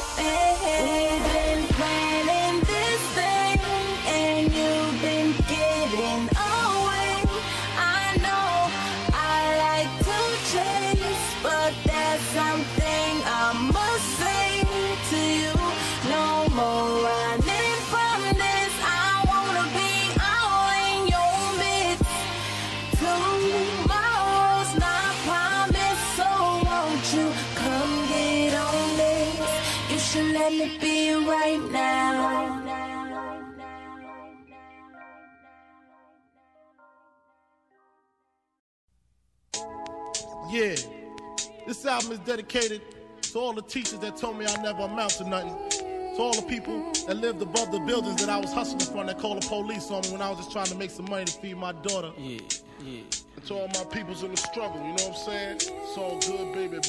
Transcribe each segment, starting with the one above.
We've been planning this thing, and you've been getting away. I know I like to chase, but there's something I must say to you. No more running from this. I wanna be all in your midst. Tomorrow's not promised, so won't you come get on this? You should let me be right now. Yeah, this album is dedicated to all the teachers that told me I never amount to nothing. To all the people that lived above the buildings that I was hustling from that called the police on me when I was just trying to make some money to feed my daughter. Yeah. And to all my peoples in the struggle, you know what I'm saying? It's all good, baby.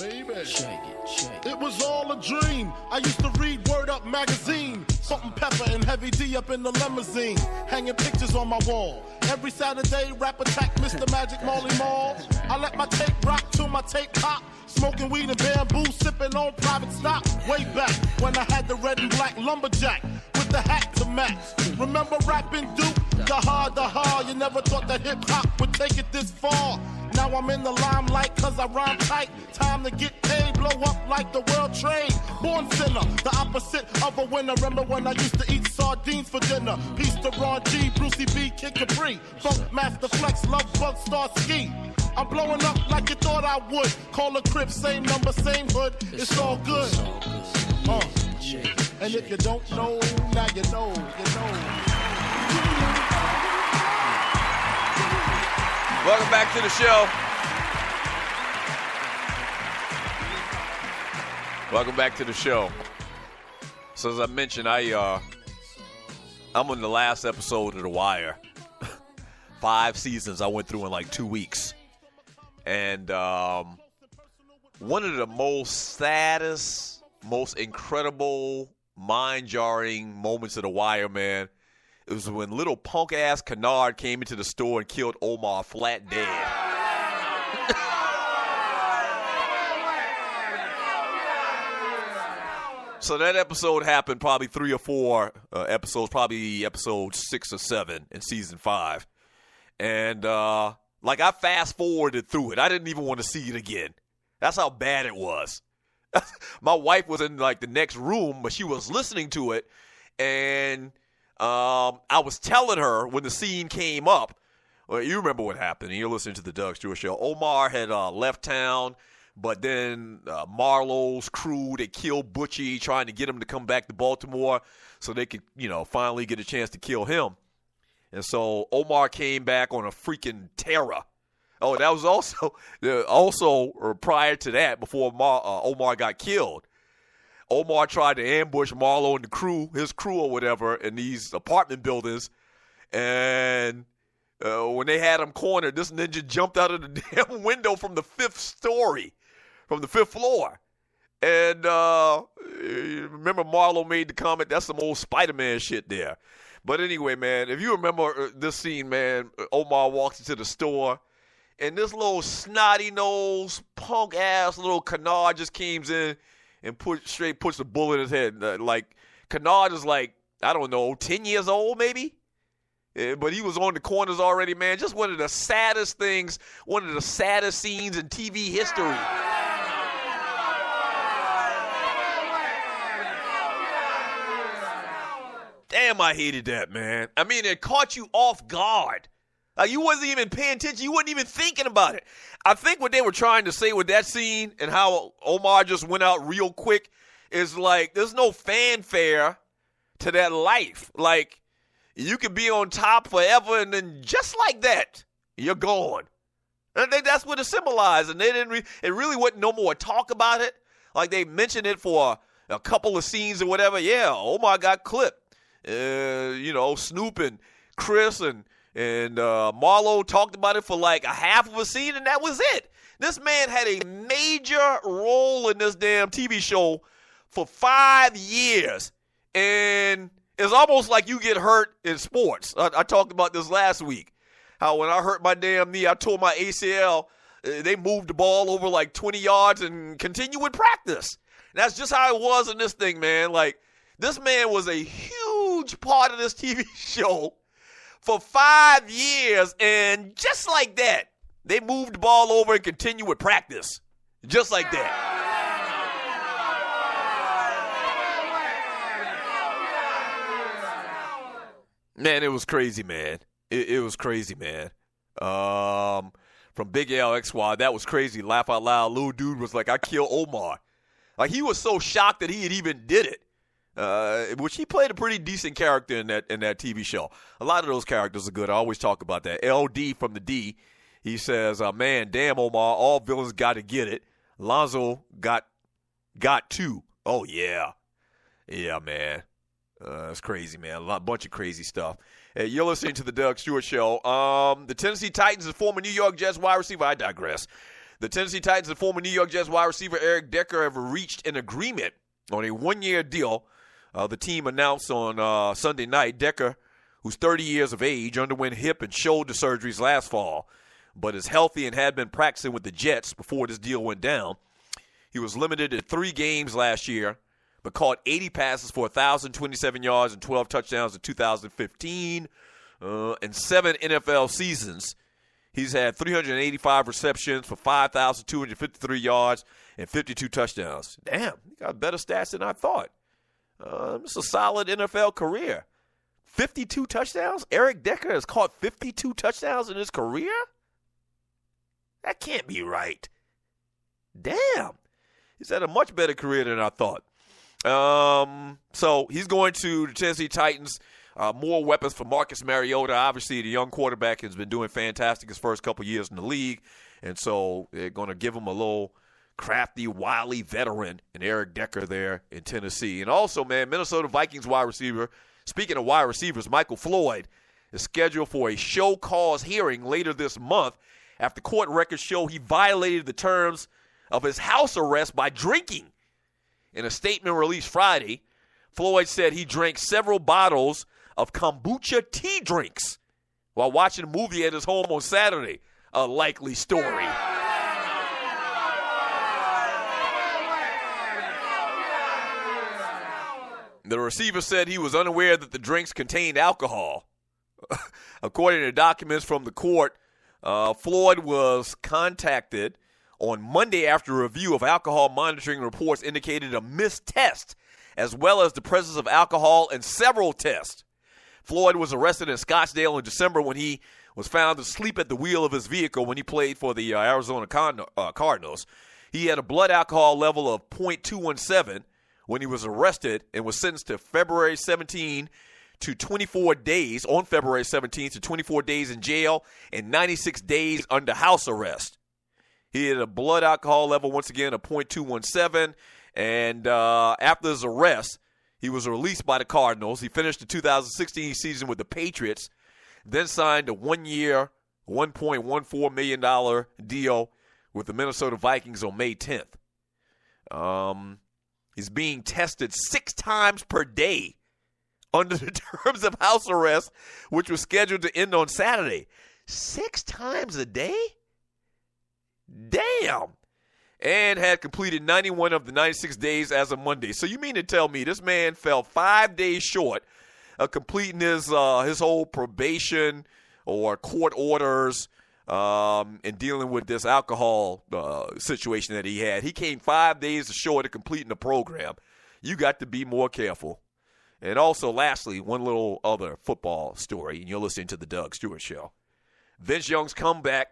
Shake it. It was all a dream. I used to read Word Up magazine. Salt and Pepper and Heavy D up in the limousine. Hanging pictures on my wall. Every Saturday, rap attack, Mr. Magic Molly Mall. I let my tape rock till my tape pop. Smoking weed and bamboo, sipping on private stock. Way back when I had the red and black lumberjack with the hat to match. Remember rapping Duke? The hard, you never thought that hip-hop would take it this far. Now I'm in the limelight cause I rhyme tight. Time to get paid, blow up like the world trade. Born sinner, the opposite of a winner. Remember when I used to eat sardines for dinner? Peace to Ron G, Brucey B, Kid Capri, Funk Master Flex, Love Bug, Star Ski. I'm blowing up like you thought I would. Call a crib, same number, same hood. It's all good. And if you don't know, now you know. Welcome back to the show. Welcome back to the show. So as I mentioned, I'm on the last episode of The Wire. 5 seasons I went through in like 2 weeks. And one of the most saddest, most incredible, mind-jarring moments of The Wire, man, it was when little punk-ass Kennard came into the store and killed Omar flat dead. So that episode happened probably 3 or 4 episodes, probably episode 6 or 7 in season 5. And like I fast-forwarded through it. I didn't even want to see it again. That's how bad it was. My wife was in like the next room, but she was listening to it, and I was telling her when the scene came up, well, you remember what happened, and you're listening to the Doug Stewart Show. Omar had left town, but then Marlowe's crew, they killed Butchie, trying to get him to come back to Baltimore so they could, finally get a chance to kill him. And so Omar came back on a freaking terror. Oh, that was also prior to that, before Omar got killed. Omar tried to ambush Marlowe and his crew or whatever, in these apartment buildings. And when they had him cornered, this ninja jumped out of the damn window from the 5th floor. And remember Marlowe made the comment, that's some old Spider-Man shit there. But anyway, man, if you remember this scene, man, Omar walks into the store, and this little snotty-nosed, punk-ass little Kennard just comes in and puts a bullet in his head. Like, Kennard is like, I don't know, 10 years old maybe? But he was on the corners already, man. Just one of the saddest things, one of the saddest scenes in TV history. Damn, I hated that, man. I mean, it caught you off guard. Like, you wasn't even paying attention. You wasn't even thinking about it. I think what they were trying to say with that scene and how Omar just went out real quick is like, there's no fanfare to that life. Like, you could be on top forever and then just like that, you're gone. I think that's what it symbolized. And they didn't. It really wasn't no more talk about it. Like, they mentioned it for a couple of scenes or whatever. Yeah, Omar got clipped. Snoop and Chris and Marlowe talked about it for like a half of a scene, and that was it. This man had a major role in this damn TV show for 5 years, and it's almost like you get hurt in sports. I talked about this last week, how when I hurt my damn knee, I tore my ACL, they moved the ball over like 20 yards and continue with practice. that's just how it was in this thing, man. Like, this man was a huge part of this TV show for 5 years, and just like that, they moved the ball over and continued with practice. Just like that. Man, it was crazy, man. It was crazy, man. From Big L X Squad, that was crazy. Laugh out loud. Little dude was like, I killed Omar. Like, he was so shocked that he had even did it. Which he played a pretty decent character in that TV show. A lot of those characters are good. I always talk about that. LD from the D, he says, man, damn, Omar, all villains got to get it. Lonzo got two. Oh, yeah. Yeah, man. That's crazy, man. A bunch of crazy stuff. Hey, you're listening to the Doug Stewart Show. The Tennessee Titans and former New York Jets wide receiver, I digress. The Tennessee Titans and former New York Jets wide receiver Eric Decker have reached an agreement on a one-year deal. The team announced on Sunday night. Decker, who's 30 years of age, underwent hip and shoulder surgeries last fall, but is healthy and had been practicing with the Jets before this deal went down. He was limited to 3 games last year, but caught 80 passes for 1,027 yards and 12 touchdowns in 2015. In 7 NFL seasons, he's had 385 receptions for 5,253 yards and 52 touchdowns. Damn, he got better stats than I thought. It's a solid NFL career. 52 touchdowns? Eric Decker has caught 52 touchdowns in his career? That can't be right. Damn. He's had a much better career than I thought. So he's going to the Tennessee Titans. More weapons for Marcus Mariota. Obviously, the young quarterback has been doing fantastic his first couple years in the league. And so they're going to give him a little crafty, wily veteran in Eric Decker there in Tennessee. And also, man, Minnesota Vikings wide receiver, speaking of wide receivers, Michael Floyd is scheduled for a show cause hearing later this month after court records show he violated the terms of his house arrest by drinking. In a statement released Friday, Floyd said he drank several bottles of kombucha tea drinks while watching a movie at his home on Saturday. A likely story. The receiver said he was unaware that the drinks contained alcohol. According to documents from the court, Floyd was contacted on Monday after a review of alcohol monitoring reports indicated a missed test, as well as the presence of alcohol in several tests. Floyd was arrested in Scottsdale in December when he was found asleep at the wheel of his vehicle when he played for the Arizona Cardinals. He had a blood alcohol level of .217 when he was arrested and was sentenced to February 17 to 24 days, on February 17th, to 24 days in jail and 96 days under house arrest. He had a blood alcohol level, once again, of .217, and after his arrest, he was released by the Cardinals. He finished the 2016 season with the Patriots, then signed a one-year, $1.14 million deal with the Minnesota Vikings on May 10th. He's being tested 6 times per day under the terms of house arrest, which was scheduled to end on Saturday. 6 times a day? Damn. And had completed 91 of the 96 days as of Monday. So you mean to tell me this man fell 5 days short of completing his whole probation or court orders and dealing with this alcohol situation that he had. He came 5 days short of completing the program. You got to be more careful. And also, lastly, one little other football story, and you're listening to the Doug Stewart Show. Vince Young's comeback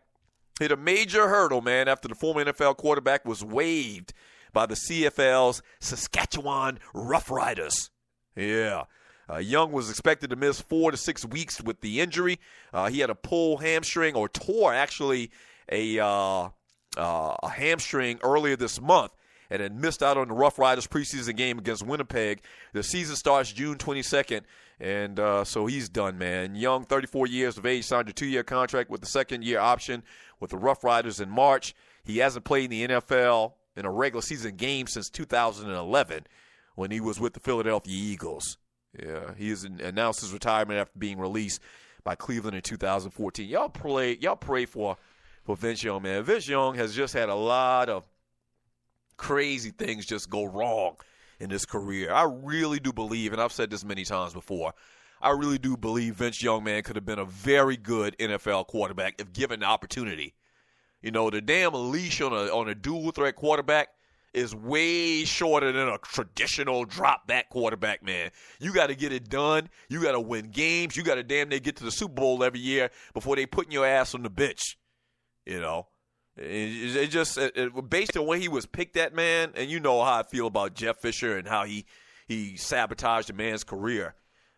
hit a major hurdle, man, after the former NFL quarterback was waived by the CFL's Saskatchewan Roughriders. Yeah. Young was expected to miss 4 to 6 weeks with the injury. He had a pulled hamstring, or tore actually a hamstring earlier this month, and had missed out on the Roughriders preseason game against Winnipeg. The season starts June 22nd, and so he's done, man. Young, 34 years of age, signed a 2-year contract with the second-year option with the Roughriders in March. He hasn't played in the NFL in a regular season game since 2011 when he was with the Philadelphia Eagles. Yeah, he has announced his retirement after being released by Cleveland in 2014. Y'all pray for Vince Young, man. Vince Young has just had a lot of crazy things just go wrong in his career. I really do believe, and I've said this many times before, I really do believe Vince Young, man, could have been a very good NFL quarterback if given the opportunity. You know, the damn leash on a dual threat quarterback is way shorter than a traditional drop back quarterback, man. You got to get it done. You got to win games. You got to damn near get to the Super Bowl every year before they putting your ass on the bench. You know, it just based on when he was picked at, man. And you know how I feel about Jeff Fisher and how he sabotaged the man's career.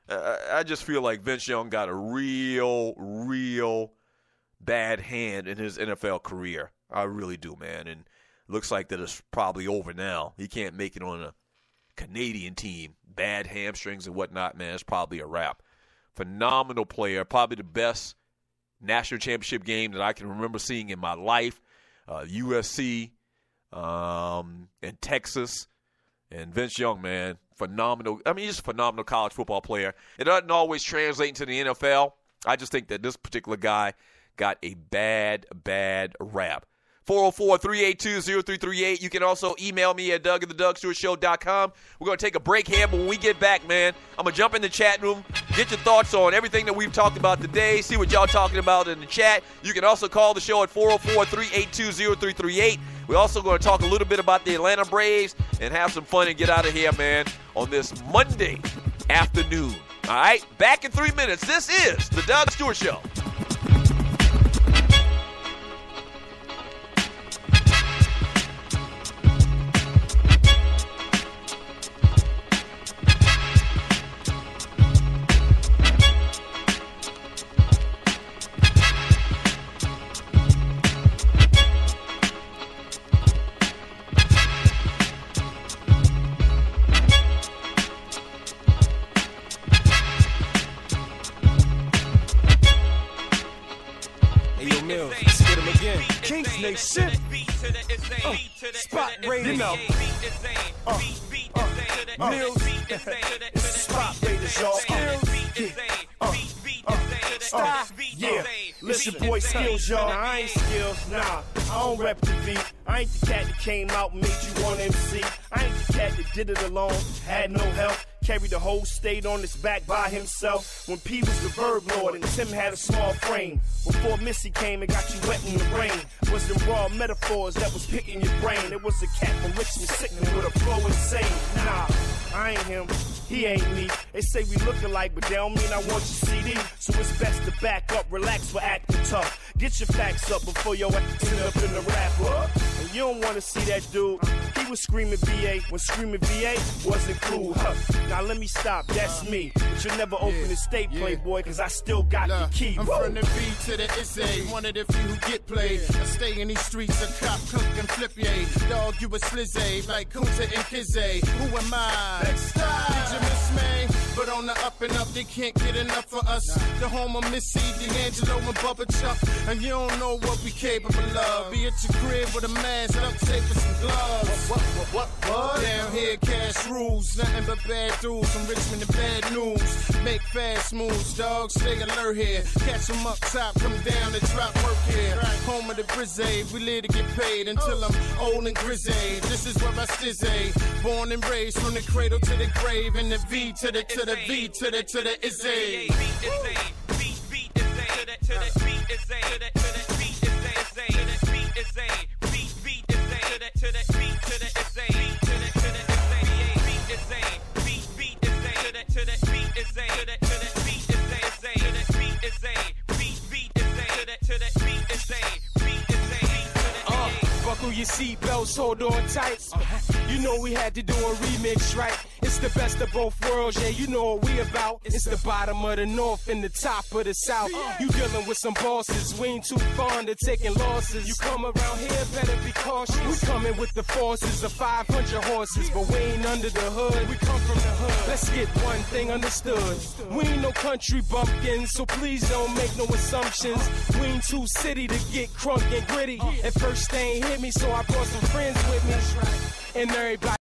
I just feel like Vince Young got a real bad hand in his NFL career. I really do, man. And looks like that it's probably over now. He can't make it on a Canadian team. Bad hamstrings and whatnot, man. It's probably a wrap. Phenomenal player. Probably the best national championship game that I can remember seeing in my life. USC and Texas. And Vince Young, man, phenomenal. I mean, he's a phenomenal college football player. It doesn't always translate into the NFL. I just think that this particular guy got a bad rap. 404-382-0338. You can also email me at doug@thedougstewartshow.com. We're going to take a break here, but when we get back, man, I'm going to jump in the chat room, get your thoughts on everything that we've talked about today, see what y'all talking about in the chat. You can also call the show at 404-382-0338. We're also going to talk a little bit about the Atlanta Braves and have some fun and get out of here, man, on this Monday afternoon. All right? Back in 3 minutes. This is The Doug Stewart Show. Nation. Spot radio. You know. Mills. Spot radio, y'all. Yeah. Listen, boy, skills, y'all. Nah, I ain't skills. Nah, I don't rep the beat. I ain't the cat that came out and made you want MC. I ain't the cat that did it alone, had no help. Carried the whole state on his back by himself. When P was the verb lord and Tim had a small frame. Before Missy came and got you wet in the rain. Was them raw metaphors that was picking your brain. It was a cat from Richmond sickening with a flow insane. Nah, I ain't him, he ain't me. They say we look alike, but they don't mean I want your CD. So it's best to back up, relax for acting tough. Get your facts up before your ass end up in the rapper. And you don't want to see that dude. He was screaming VA when screaming VA wasn't cool. Huh. Now let me stop, that's me. But you'll never open the state, Playboy, cause I still got the key. I'm from the B to the SA, one of the few who get played. I stay in these streets, a cop, cook, and flip yay. Dog, you a slizzy, like Kunta and Kizzy. Who am I? Next time. Did you miss me? But on the up and up, they can't get enough for us. The home of Missy, D'Angelo, and Bubba Chuck. And you don't know what we capable of. Be at your crib with a mask, duct tape, and some gloves. What? Down here, cash rules. Nothing but bad dudes from Richmond and bad news. Make fast moves, dog. Stay alert here. Catch them up top, come down and drop work here. Home of the Brizzy, we live to get paid until I'm old and grizzly. This is where I stizzy. Born and raised from the cradle to the grave, and the V to the V to the Izzy. Buckle your seatbelts, hold on tight. You know we had to do a remix, right? It's the best of both worlds, yeah, you know what we about. It's the bottom of the north and the top of the south. You dealing with some bosses, we ain't too fond of taking losses. You come around here, better be cautious. We coming with the forces of 500 horses, but we ain't under the hood, we come from the hood. Let's get one thing understood. We ain't no country bumpkins, so please don't make no assumptions. We ain't too city to get crunk and gritty. At first they ain't hit me, so I brought some friends with me. And everybody